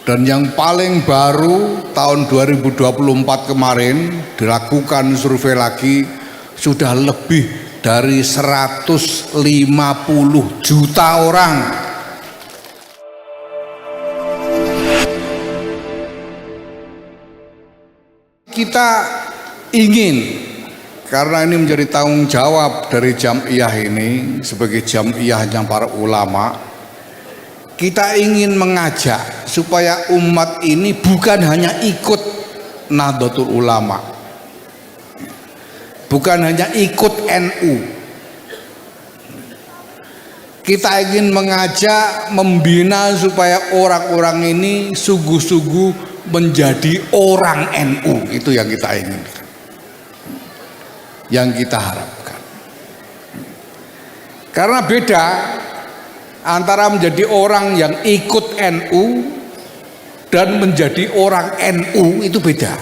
Dan yang paling baru tahun 2024 kemarin dilakukan survei lagi, sudah lebih dari 150 juta orang. Kita ingin, karena ini menjadi tanggung jawab dari Jam'iyah ini sebagai Jam'iyahnya para ulama, kita ingin mengajak supaya umat ini bukan hanya ikut Nahdlatul Ulama, bukan hanya ikut NU. Kita ingin mengajak, membina supaya orang-orang ini sungguh-sungguh menjadi orang NU. Itu yang kita inginkan, yang kita harapkan. Karena beda antara menjadi orang yang ikut NU dan menjadi orang NU, itu beda.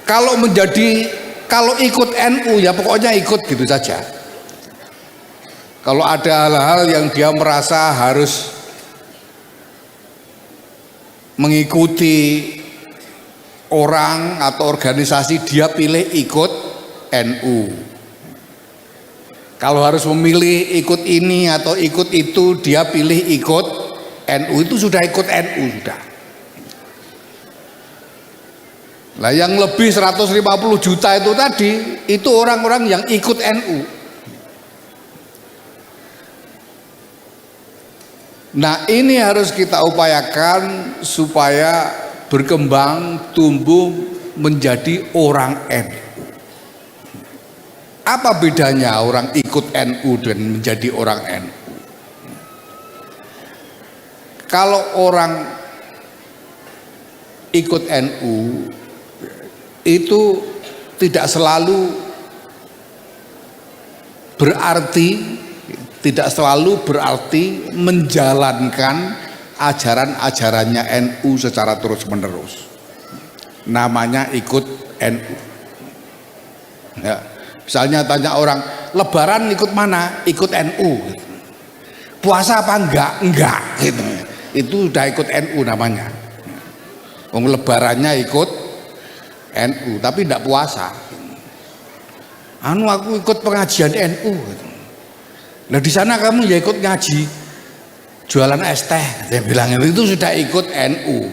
Kalau ikut NU ya pokoknya ikut gitu saja. Kalau ada hal-hal yang dia merasa harus mengikuti orang atau organisasi, dia pilih ikut NU. Kalau harus memilih ikut ini atau ikut itu, dia pilih ikut NU. Itu sudah ikut NU sudah. Nah, yang lebih 150 juta itu tadi, itu orang-orang yang ikut NU. Nah, ini harus kita upayakan supaya berkembang, tumbuh menjadi orang NU. Apa bedanya orang ikut NU dan menjadi orang NU? Kalau orang ikut NU itu tidak selalu berarti menjalankan ajaran-ajarannya NU secara terus-menerus. Namanya ikut NU. Ya. Misalnya tanya orang, Lebaran ikut mana? Ikut NU. Puasa apa enggak? Enggak. Gitu. Itu udah ikut NU namanya. Lebarannya ikut NU, tapi enggak puasa. Aku ikut pengajian NU. Nah di sana kamu ya ikut ngaji, jualan es teh. Dia bilang itu sudah ikut NU.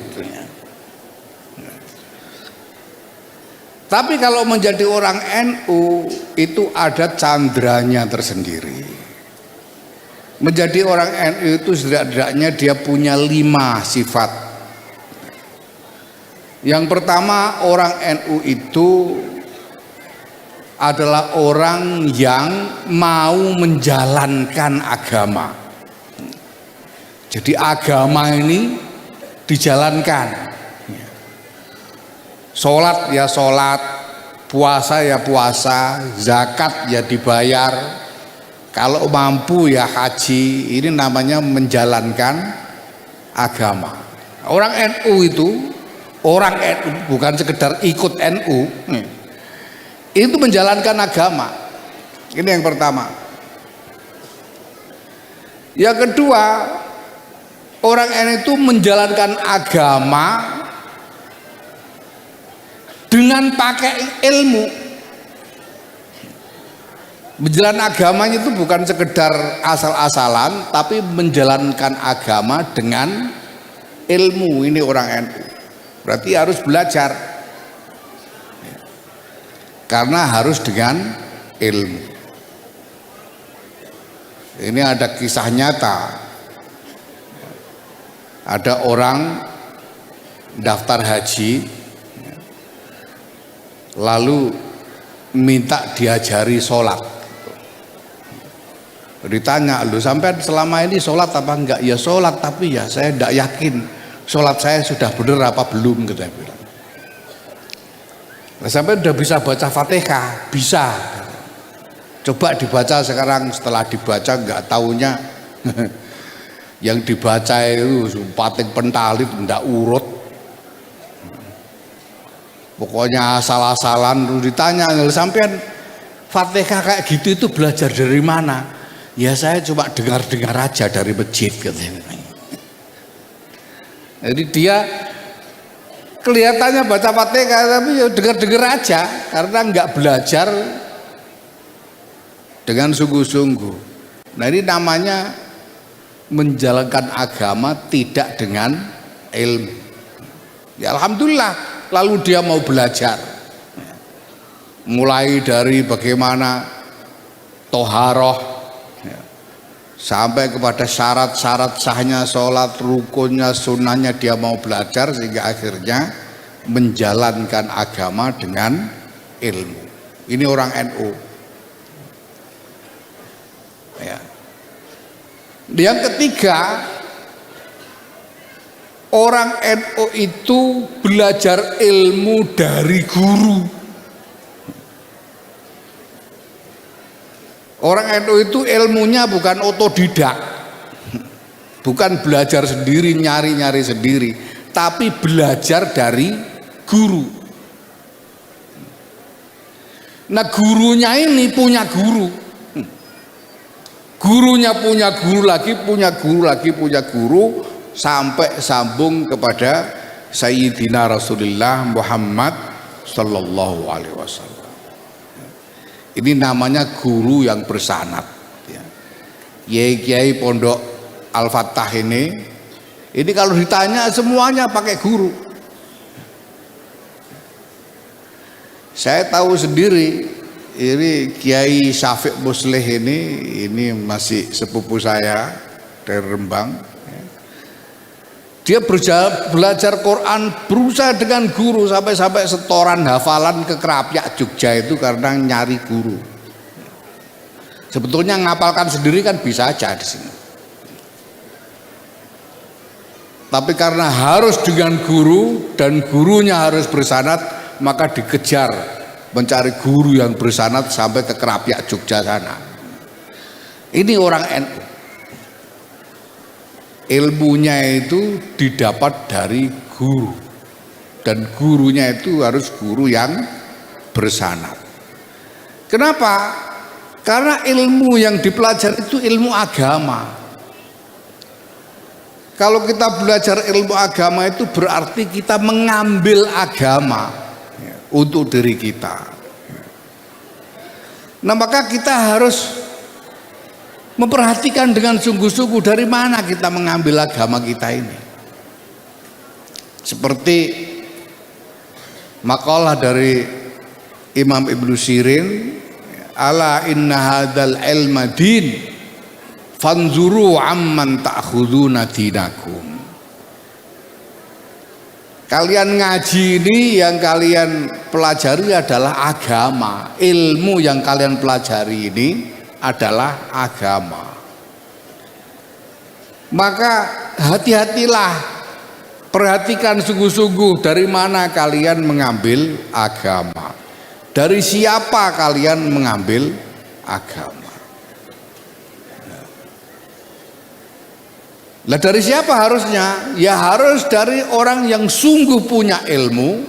Tapi kalau menjadi orang NU itu ada candranya tersendiri. Menjadi orang NU itu setidaknya dia punya 5 sifat. Yang pertama, orang NU itu adalah orang yang mau menjalankan agama. Jadi agama ini dijalankan. Sholat ya sholat, puasa ya puasa, zakat ya dibayar, kalau mampu ya haji. Ini namanya menjalankan agama. Orang NU itu, orang NU bukan sekedar ikut NU, itu menjalankan agama. Ini yang pertama. Yang kedua, orang NU itu menjalankan agama dengan pakai ilmu. Menjalankan agamanya itu bukan sekedar asal-asalan, tapi menjalankan agama dengan ilmu. Ini orang NU. Berarti harus belajar. Karena harus dengan ilmu. Ini ada kisah nyata. Ada orang daftar haji, lalu minta diajari sholat. Ditanya, lu sampai selama ini sholat apa enggak? Ya sholat, tapi ya saya tidak yakin sholat saya sudah benar apa belum, kita bilang. Nah, sampai udah bisa baca Fatihah? Bisa. Coba dibaca sekarang. Setelah dibaca nggak taunya yang dibaca itu pating pentalit, ndak urut. Pokoknya asal-asalan. Ditanya, sampean Fatihah kayak gitu itu belajar dari mana? Ya saya cuma dengar-dengar aja dari masjid, katanya. Jadi dia kelihatannya baca Fatihah tapi ya dengar-dengar aja karena nggak belajar dengan sungguh-sungguh. Nah ini namanya menjalankan agama tidak dengan ilmu. Ya alhamdulillah, lalu dia mau belajar. Mulai dari bagaimana toharoh sampai kepada syarat-syarat sahnya sholat, rukunnya, sunnahnya dia mau belajar sehingga akhirnya menjalankan agama dengan ilmu. Ini orang NU. Ya. Yang ketiga, orang NU itu belajar ilmu dari guru. Orang NU itu ilmunya bukan otodidak, bukan belajar sendiri, nyari-nyari sendiri, tapi belajar dari guru. Nah gurunya ini punya guru, gurunya punya guru lagi, punya guru lagi, punya guru, sampai sambung kepada Sayyidina Rasulullah Muhammad Sallallahu Alaihi Wasallam. Ini namanya guru yang bersanad. Kiai Pondok Al-Fatah ini kalau ditanya semuanya pakai guru. Saya tahu sendiri, ini Kiai Syafiq Muslih ini masih sepupu saya dari Rembang. Dia belajar Quran, berusaha dengan guru sampai setoran hafalan ke Krapyak Jogja itu karena nyari guru. Sebetulnya ngapalkan sendiri kan bisa aja di sini. Tapi karena harus dengan guru dan gurunya harus bersanad, maka dikejar mencari guru yang bersanad sampai ke Krapyak Jogja sana. Ini orang NU. Ilmunya itu didapat dari guru, dan gurunya itu harus guru yang bersanad. Kenapa? Karena ilmu yang dipelajari itu ilmu agama. Kalau kita belajar ilmu agama itu berarti kita mengambil agama untuk diri kita. Nah maka kita harus memperhatikan dengan sungguh-sungguh dari mana kita mengambil agama kita ini. Seperti makalah dari Imam Ibnu Sirin, ala inna hadzal ilma din fanzuru amman ta'khuduna dinakum. Kalian ngaji ini yang kalian pelajari adalah agama. Ilmu yang kalian pelajari ini adalah agama. Maka hati-hatilah, perhatikan sungguh-sungguh dari mana kalian mengambil agama, dari siapa kalian mengambil agama. Lah dari siapa harusnya? Ya harus dari orang yang sungguh punya ilmu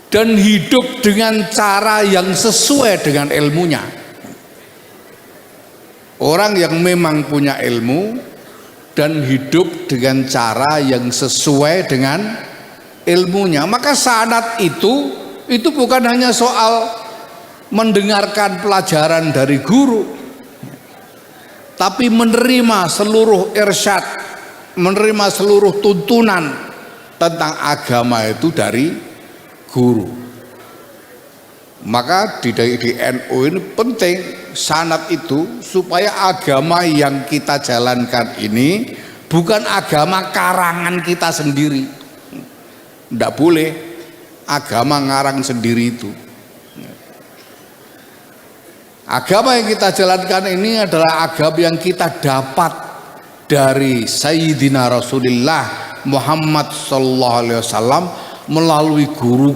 dan hidup dengan cara yang sesuai dengan ilmunya. Orang yang memang punya ilmu dan hidup dengan cara yang sesuai dengan ilmunya. Maka sanad itu bukan hanya soal mendengarkan pelajaran dari guru, tapi menerima seluruh irsyad, menerima seluruh tuntunan tentang agama itu dari guru. Maka di NU ini penting sanad itu, supaya agama yang kita jalankan ini bukan agama karangan kita sendiri. Tidak boleh agama ngarang sendiri itu. Agama yang kita jalankan ini adalah agama yang kita dapat dari Sayyidina Rasulullah Muhammad Sallallahu Alaihi Wasallam melalui guru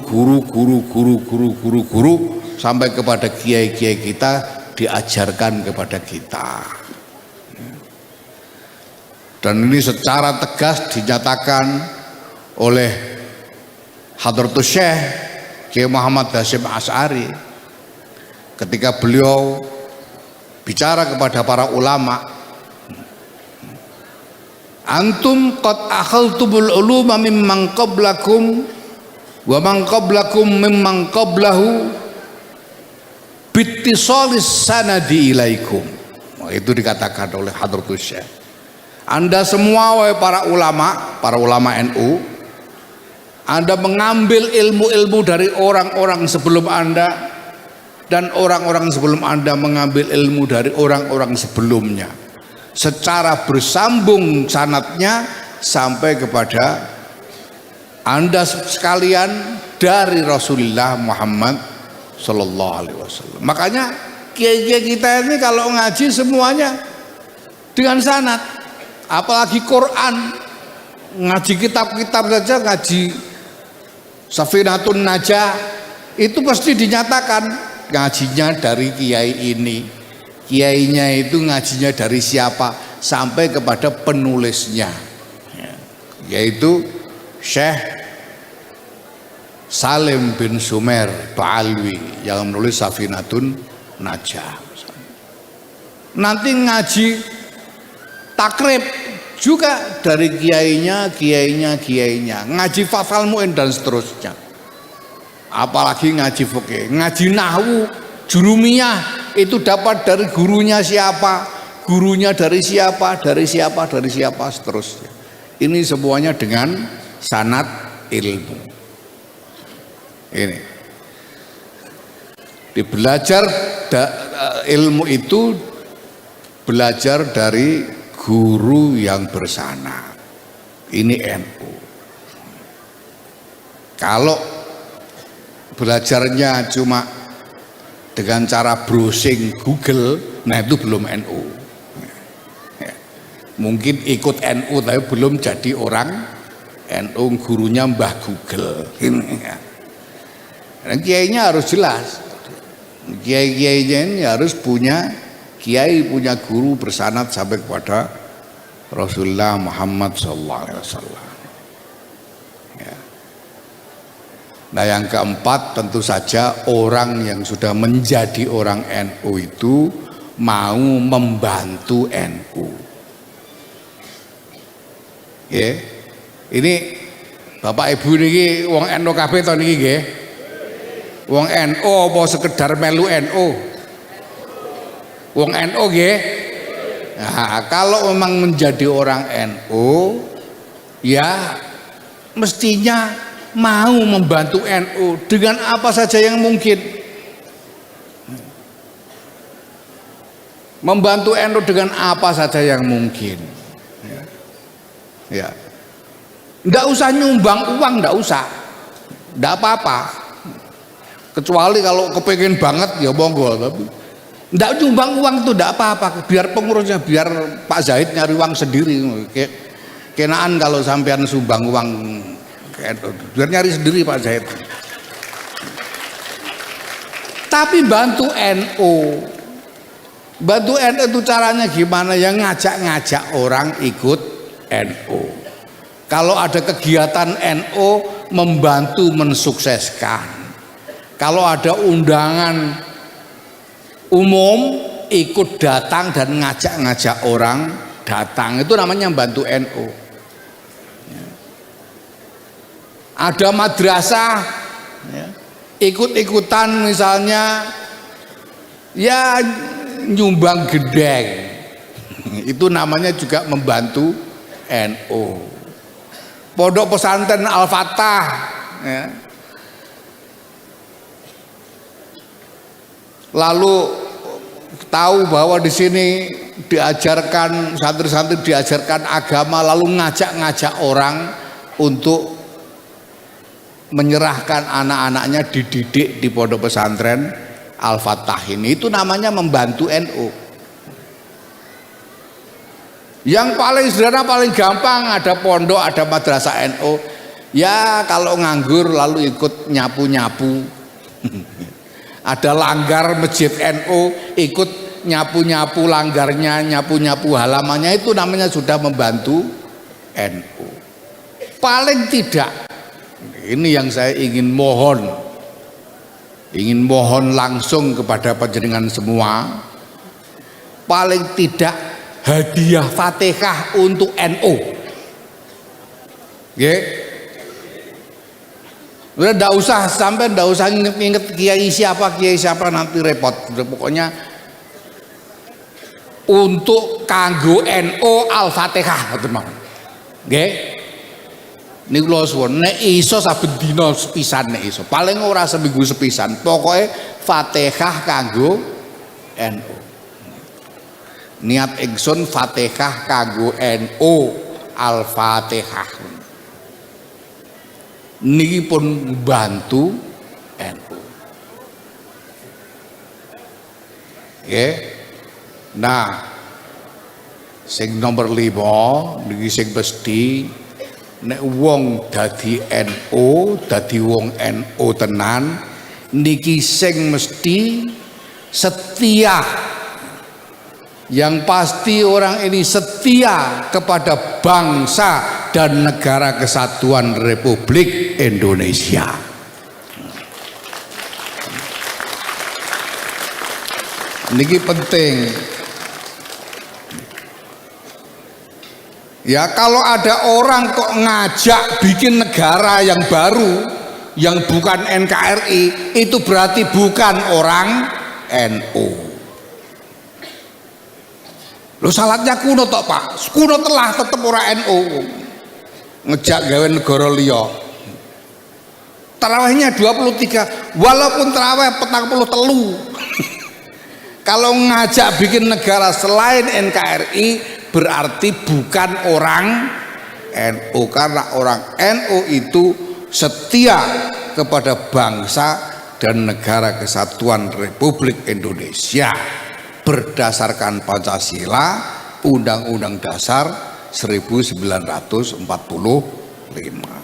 sampai kepada kiai-kiai kita, diajarkan kepada kita. Dan ini secara tegas dinyatakan oleh Hadratus Syekh Kiai Muhammad Hasyim Asy'ari ketika beliau bicara kepada para ulama, antum qad akhaltumul uluma mimman qablakum wa man qablakum mimman qablahu bittisalis sanadi ilaikum. Itu dikatakan oleh Hadratus Syekh. Anda semua wahai para ulama NU, Anda mengambil ilmu-ilmu dari orang-orang sebelum Anda, dan orang-orang sebelum Anda mengambil ilmu dari orang-orang sebelumnya, secara bersambung sanadnya sampai kepada Anda sekalian dari Rasulullah Muhammad Sallallahu Alaihi Wasallam. Makanya kiai-kiai kita ini kalau ngaji semuanya dengan sanad, apalagi Quran, ngaji kitab-kitab saja, ngaji Safinatun Najah itu pasti dinyatakan ngajinya dari kiai ini, kiainya itu ngajinya dari siapa, sampai kepada penulisnya, yaitu Syekh Salim bin Sumer Ba'alwi yang menulis Safinatun Najah. Nanti ngaji takrib juga dari kiainya, ngaji Fathul Mu'in dan seterusnya. Apalagi ngaji fikih, ngaji nahwu, jurumiyah itu dapat dari gurunya siapa, gurunya dari siapa, seterusnya. Ini semuanya dengan sanad ilmu. Ini belajar ilmu itu belajar dari guru yang bersanad. Ini NU. Kalau belajarnya cuma dengan cara browsing Google, nah itu belum NU. Mungkin ikut NU tapi belum jadi orang NU, gurunya Mbah Google. Dan kiainya harus jelas. Kiai-kiainya ini harus punya kiai, punya guru bersanad sampai kepada Rasulullah Muhammad SAW. Ya. Nah yang keempat, tentu saja orang yang sudah menjadi orang NU itu mau membantu NU. Ya. Ini Bapak Ibu niki wong NU kabeh to niki nggih. Wong NU apa sekedar melu NU? Wong NU nggih. Nah, kalau memang menjadi orang NU, ya mestinya mau membantu NU dengan apa saja yang mungkin. Membantu NU dengan apa saja yang mungkin. Ya. Nggak usah nyumbang uang, nggak usah. Nggak apa-apa. Kecuali kalau kepengen banget ya monggo, tapi ndak nyumbang uang itu ndak apa-apa, biar pengurusnya, biar Pak Zahid nyari uang sendiri. Kenaan kalau sampean sumbang uang, biar nyari sendiri Pak Zahid. Tapi bantu NU, bantu NU itu caranya gimana? Ya ngajak-ngajak orang ikut NU. Kalau ada kegiatan NU, membantu mensukseskan. Kalau ada undangan umum, ikut datang dan ngajak-ngajak orang datang, itu namanya bantu NU. Ada madrasah, ikut-ikutan misalnya, ya nyumbang gedeng, itu namanya juga membantu NU. Pondok pesantren Al-Fatah, ya. Lalu tahu bahwa di sini diajarkan, santri-santri diajarkan agama, lalu ngajak-ngajak orang untuk menyerahkan anak-anaknya dididik di pondok pesantren Al-Fatah ini, itu namanya membantu NU. Yang paling sederhana, paling gampang, ada pondok, ada madrasah NU, ya kalau nganggur lalu ikut nyapu-nyapu. Ada langgar masjid NU, ikut nyapu-nyapu langgarnya, nyapu-nyapu halamannya, itu namanya sudah membantu NU. Paling tidak, ini yang saya ingin mohon langsung kepada panjenengan semua, paling tidak hadiah Fatihah untuk NU. Nggih. Udah ndak usah sampai ndak usah inget kiai siapa nanti repot. Pokoknya untuk kanggo NU Al-Fatihah ngoten mawon. Nggih. Niku kula suwun nek iso saben dina sepisan nek iso. Paling ora seminggu sepisan. Pokoke Fatihah kanggo NU. Niat ingsun Fatihah kanggo NU Al-Fatihah. Niki pun bantu NU. Nggih. Nah, sing nomor 5 niki sing mesti nek wong dadi NU, dadi wong NU tenan niki sing mesti setia. Yang pasti orang ini setia kepada bangsa dan negara kesatuan Republik Indonesia. Niki penting. Ya kalau ada orang kok ngajak bikin negara yang baru yang bukan NKRI, itu berarti bukan orang NU. Lo salatnya kuno tok Pak, kuno telah tetep orang NU. Ngejak gawe negara liya. Tarawihnya 23, walaupun tarawih 43. Kalau ngajak bikin negara selain NKRI berarti bukan orang NU, karena orang NU itu setia kepada bangsa dan negara kesatuan Republik Indonesia berdasarkan Pancasila, Undang-Undang Dasar 1945.